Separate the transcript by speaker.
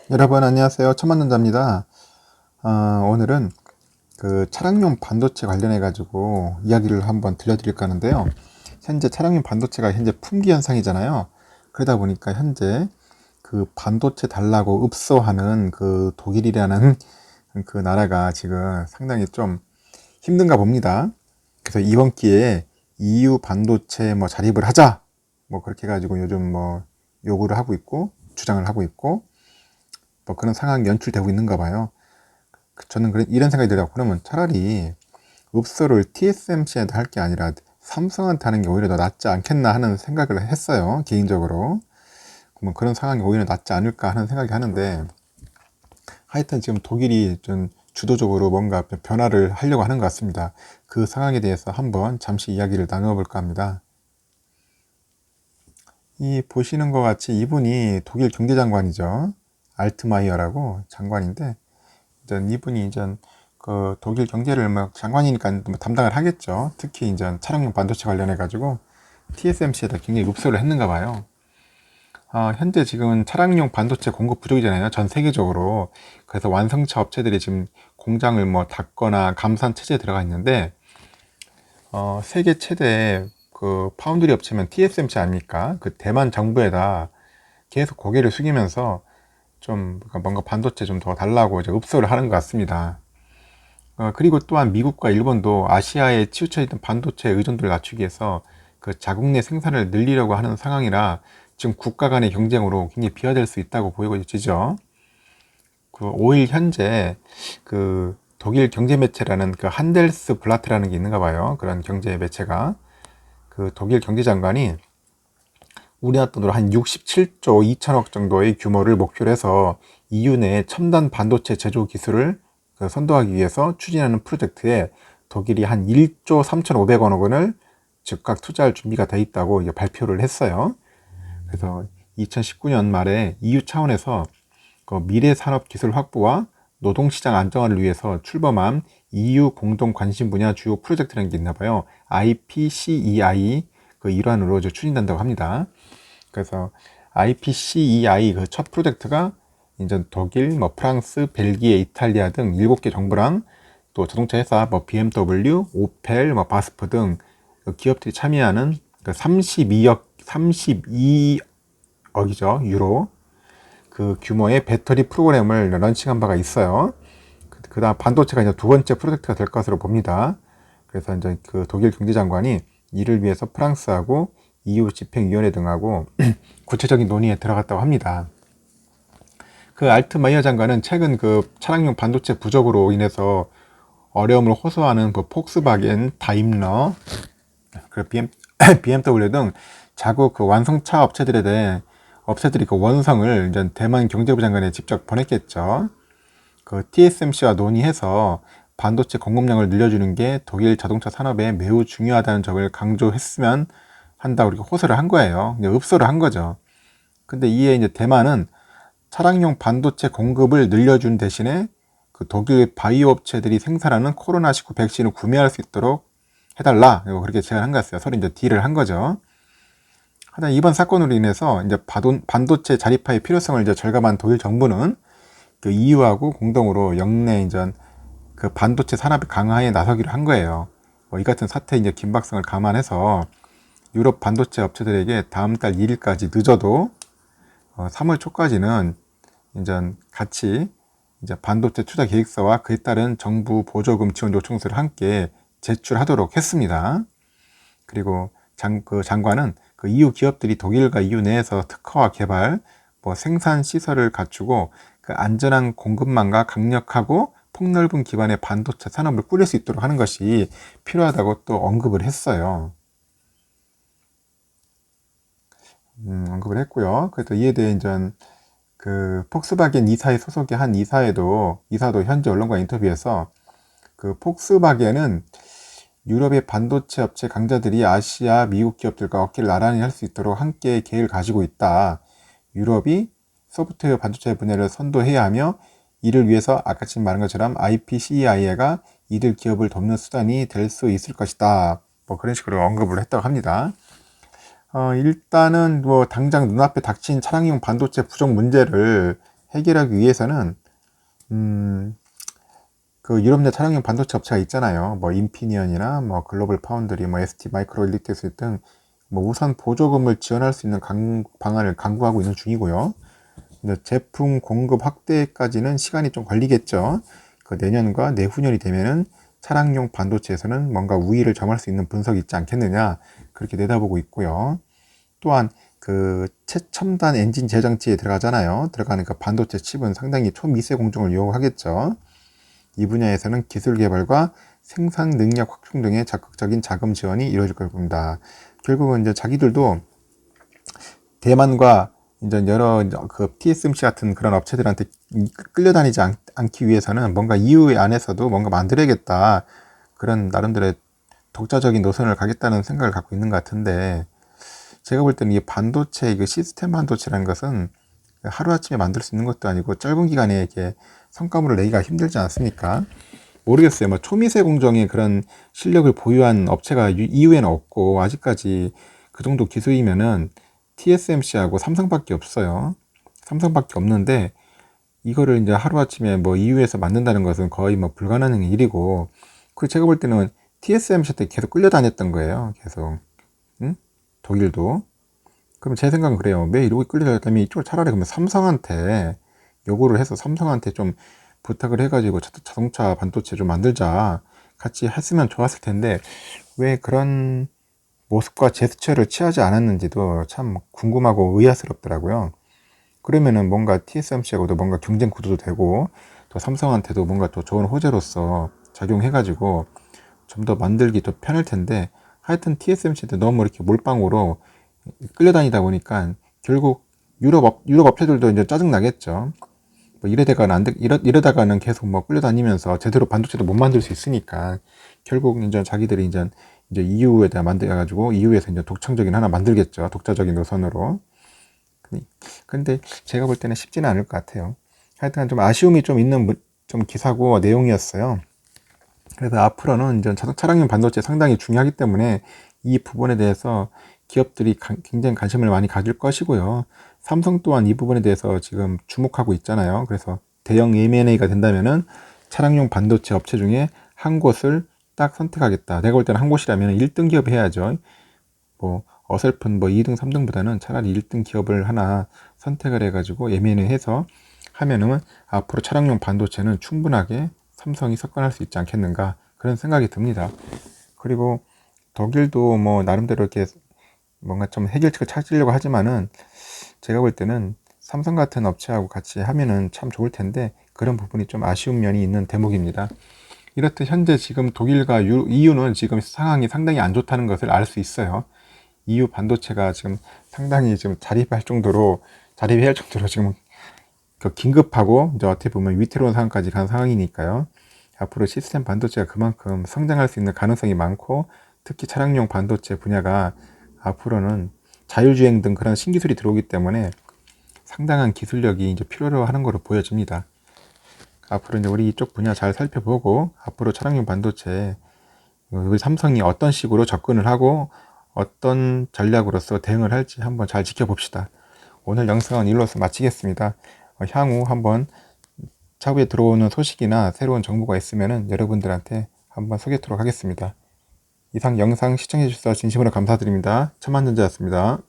Speaker 1: 여러분 안녕하세요. 천만전자입니다. 오늘은 그 차량용 반도체 관련해 가지고 이야기를 한번 들려드릴까 하는데요. 현재 차량용 반도체가 현재 품귀 현상이잖아요. 그러다 보니까 현재 그 반도체 달라고 읍소하는 그 독일이라는 그 나라가 지금 상당히 좀 힘든가 봅니다. 그래서 이번 기회에 EU 반도체 뭐 자립을 하자 뭐 그렇게 해가지고 요즘 뭐 요구를 하고 있고 주장을 하고 있고 뭐 그런 상황이 연출되고 있는가 봐요. 저는 이런 생각이 들어요. 그러면 차라리 읍소를 TSMC한테 할 게 아니라 삼성한테 하는 게 오히려 더 낫지 않겠나 하는 생각을 했어요. 개인적으로. 그러면 그런 상황이 오히려 낫지 않을까 하는 생각이 하는데, 하여튼 지금 독일이 좀 주도적으로 뭔가 변화를 하려고 하는 것 같습니다. 그 상황에 대해서 한번 잠시 이야기를 나눠볼까 합니다. 이 보시는 것 같이 이분이 독일 경제장관이죠. 알트마이어라고 장관인데, 이분이 그 독일 경제를 막 장관이니까 뭐 담당을 하겠죠. 특히 이제 차량용 반도체 관련해 가지고 TSMC에다 굉장히 읍소를 했는가 봐요. 현재 지금 차량용 반도체 공급 부족이잖아요. 전 세계적으로. 그래서 완성차 업체들이 지금 공장을 뭐 닫거나 감산 체제에 들어가 있는데, 세계 최대 그 파운드리 업체면 TSMC 아닙니까? 그 대만 정부에다 계속 고개를 숙이면서 좀 뭔가 반도체 좀 더 달라고 이제 읍소를 하는 것 같습니다. 그리고 또한 미국과 일본도 아시아에 치우쳐 있던 반도체 의존도를 낮추기 위해서 그 자국 내 생산을 늘리려고 하는 상황이라 지금 국가 간의 경쟁으로 굉장히 비화될 수 있다고 보여지죠. 그 5일 현재 그 독일 경제 매체라는 그 한델스 블라트라는 게 있는가 봐요. 그런 경제 매체가 그 독일 경제장관이 우리나라 돈으로 한 67조 2천억 정도의 규모를 목표로 해서 EU 내 첨단 반도체 제조 기술을 선도하기 위해서 추진하는 프로젝트에 독일이 한 1조 3,500억 원을 즉각 투자할 준비가 돼 있다고 발표를 했어요. 그래서 2019년 말에 EU 차원에서 그 미래 산업 기술 확보와 노동시장 안정화를 위해서 출범한 EU 공동 관심 분야 주요 프로젝트라는 게 있나 봐요. IPCEI 그 일환으로 추진된다고 합니다. 그래서 IPCEI 그 첫 프로젝트가 이제 독일, 뭐 프랑스, 벨기에, 이탈리아 등 7개 정부랑 또 자동차 회사 뭐 BMW, 오펠, 뭐 바스프 등 기업들이 참여하는 그 32억이죠 유로 그 규모의 배터리 프로그램을 런칭한 바가 있어요. 그다음 반도체가 이제 두 번째 프로젝트가 될 것으로 봅니다. 그래서 이제 그 독일 경제장관이 이를 위해서 프랑스하고 EU 집행위원회 등하고 구체적인 논의에 들어갔다고 합니다. 그 알트마이어 장관은 최근 그 차량용 반도체 부족으로 인해서 어려움을 호소하는 그 폭스바겐, 다임러, 그 BMW 등 자국 그 완성차 업체들에 대해 업체들이 그 원성을 이제 대만 경제부 장관에 직접 보냈겠죠. 그 TSMC와 논의해서 반도체 공급량을 늘려주는 게 독일 자동차 산업에 매우 중요하다는 점을 강조했으면 한다고 이렇게 호소를 한 거예요. 읍소를 한 거죠. 근데 이에 이제 대만은 차량용 반도체 공급을 늘려준 대신에 그 독일 바이오 업체들이 생산하는 코로나19 백신을 구매할 수 있도록 해달라. 그렇게 제안한 거였어요. 서로 이제 딜을 한 거죠. 하여튼 이번 사건으로 인해서 이제 반도체 자립화의 필요성을 이제 절감한 독일 정부는 그 EU하고 공동으로 역내 이제 그 반도체 산업 강화에 나서기로 한 거예요. 이 같은 사태 이제 긴박성을 감안해서 유럽 반도체 업체들에게 다음 달 1일까지 늦어도 3월 초까지는 이제 같이 이제 반도체 투자 계획서와 그에 따른 정부 보조금 지원 요청서를 함께 제출하도록 했습니다. 그리고 그 장관은 그 EU 기업들이 독일과 EU 내에서 특허와 개발, 뭐 생산 시설을 갖추고 그 안전한 공급망과 강력하고 폭넓은 기반의 반도체 산업을 꾸릴 수 있도록 하는 것이 필요하다고 또 언급을 했어요. 언급을 했고요. 그래서 이에 대해 이제 그 폭스바겐 이사의 소속의 한 이사도 현지 언론과 인터뷰에서 그 폭스바겐은 유럽의 반도체 업체 강자들이 아시아, 미국 기업들과 어깨를 나란히 할 수 있도록 함께 계획을 가지고 있다. 유럽이 소프트웨어 반도체 분야를 선도해야 하며 이를 위해서 아까 지금 말한 것처럼 IPCEI가 이들 기업을 돕는 수단이 될 수 있을 것이다. 뭐 그런 식으로 언급을 했다고 합니다. 일단은 뭐 당장 눈앞에 닥친 차량용 반도체 부족 문제를 해결하기 위해서는 그 유럽 내 차량용 반도체 업체가 있잖아요. 뭐 인피니언이나 뭐 글로벌 파운드리, 뭐 ST 마이크로 일렉트릭 등 뭐 우선 보조금을 지원할 수 있는 방안을 강구하고 있는 중이고요. 근데 제품 공급 확대까지는 시간이 좀 걸리겠죠. 그 내년과 내후년이 되면은 차량용 반도체에서는 뭔가 우위를 점할 수 있는 분석이 있지 않겠느냐, 그렇게 내다보고 있고요. 또한 그 최첨단 엔진 제장치에 들어가잖아요. 들어가니까 반도체 칩은 상당히 초미세 공정을 요구하겠죠. 이 분야에서는 기술 개발과 생산 능력 확충 등의 적극적인 자금 지원이 이루어질 겁니다. 결국은 이제 자기들도 대만과 이제 여러 그 TSMC 같은 그런 업체들한테 끌려다니지 않기 위해서는 뭔가 EU 안에서도 뭔가 만들어야겠다, 그런 나름대로의 독자적인 노선을 가겠다는 생각을 갖고 있는 것 같은데, 제가 볼 때는 이 반도체, 이거 시스템 반도체라는 것은 하루아침에 만들 수 있는 것도 아니고 짧은 기간에 이렇게 성과물을 내기가 힘들지 않습니까? 모르겠어요. 뭐 초미세 공정의 그런 실력을 보유한 업체가 EU에는 없고, 아직까지 그 정도 기술이면은 TSMC하고 삼성밖에 없어요. 삼성밖에 없는데 이거를 이제 하루아침에 뭐 EU에서 만든다는 것은 거의 뭐 불가능한 일이고, 그 제가 볼 때는 TSMC한테 계속 끌려다녔던 거예요. 계속. 응? 독일도. 그럼 제 생각은 그래요. 왜 이러고 끌려다녔다면 이쪽을 차라리 그러면 삼성한테 요구를 해서 삼성한테 좀 부탁을 해가지고 자동차 반도체 좀 만들자, 같이 했으면 좋았을 텐데 왜 그런 모습과 제스처를 취하지 않았는지도 참 궁금하고 의아스럽더라고요. 그러면은 뭔가 TSMC하고도 뭔가 경쟁 구도도 되고, 또 삼성한테도 뭔가 또 좋은 호재로서 작용해가지고 좀 더 만들기 더 편할 텐데, 하여튼 TSMC한테 너무 이렇게 몰빵으로 끌려다니다 보니까 결국 유럽 업체들도 이제 짜증 나겠죠. 뭐 이러다가는 계속 뭐 끌려다니면서 제대로 반도체도 못 만들 수 있으니까 결국 이제 자기들이 이제 EU에다 만들어가지고 EU에서 이제 독창적인 하나 만들겠죠. 독자적인 노선으로. 근데 제가 볼 때는 쉽지는 않을 것 같아요. 하여튼 좀 아쉬움이 좀 있는 좀 기사고 내용이었어요. 그래서 앞으로는 이제 차량용 반도체 상당히 중요하기 때문에 이 부분에 대해서 기업들이 굉장히 관심을 많이 가질 것이고요. 삼성 또한 이 부분에 대해서 지금 주목하고 있잖아요. 그래서 대형 M&A가 된다면은 차량용 반도체 업체 중에 한 곳을 딱 선택하겠다. 내가 볼 때는 한 곳이라면 1등 기업 해야죠. 뭐 어설픈 뭐 2등, 3등보다는 차라리 1등 기업을 하나 선택을 해가지고 M&A 해서 하면은 앞으로 차량용 반도체는 충분하게 삼성이 석권할 수 있지 않겠는가, 그런 생각이 듭니다. 그리고 독일도 뭐 나름대로 이렇게 뭔가 좀 해결책을 찾으려고 하지만은 제가 볼 때는 삼성 같은 업체하고 같이 하면은 참 좋을 텐데 그런 부분이 좀 아쉬운 면이 있는 대목입니다. 이렇듯 현재 지금 독일과 EU는 지금 상황이 상당히 안 좋다는 것을 알 수 있어요. EU 반도체가 지금 상당히 지금 자립해야 할 정도로 지금 그 긴급하고 이제 어떻게 보면 위태로운 상황까지 간 상황이니까요. 앞으로 시스템 반도체가 그만큼 성장할 수 있는 가능성이 많고, 특히 차량용 반도체 분야가 앞으로는 자율주행 등 그런 신기술이 들어오기 때문에 상당한 기술력이 이제 필요로 하는 것으로 보여집니다. 앞으로 이제 우리 이쪽 분야 잘 살펴보고, 앞으로 차량용 반도체 우리 삼성이 어떤 식으로 접근을 하고 어떤 전략으로서 대응을 할지 한번 잘 지켜봅시다. 오늘 영상은 이로써 마치겠습니다. 향후 한번 차후에 들어오는 소식이나 새로운 정보가 있으면 여러분들한테 한번 소개하도록 하겠습니다. 이상 영상 시청해 주셔서 진심으로 감사드립니다. 천만전자였습니다.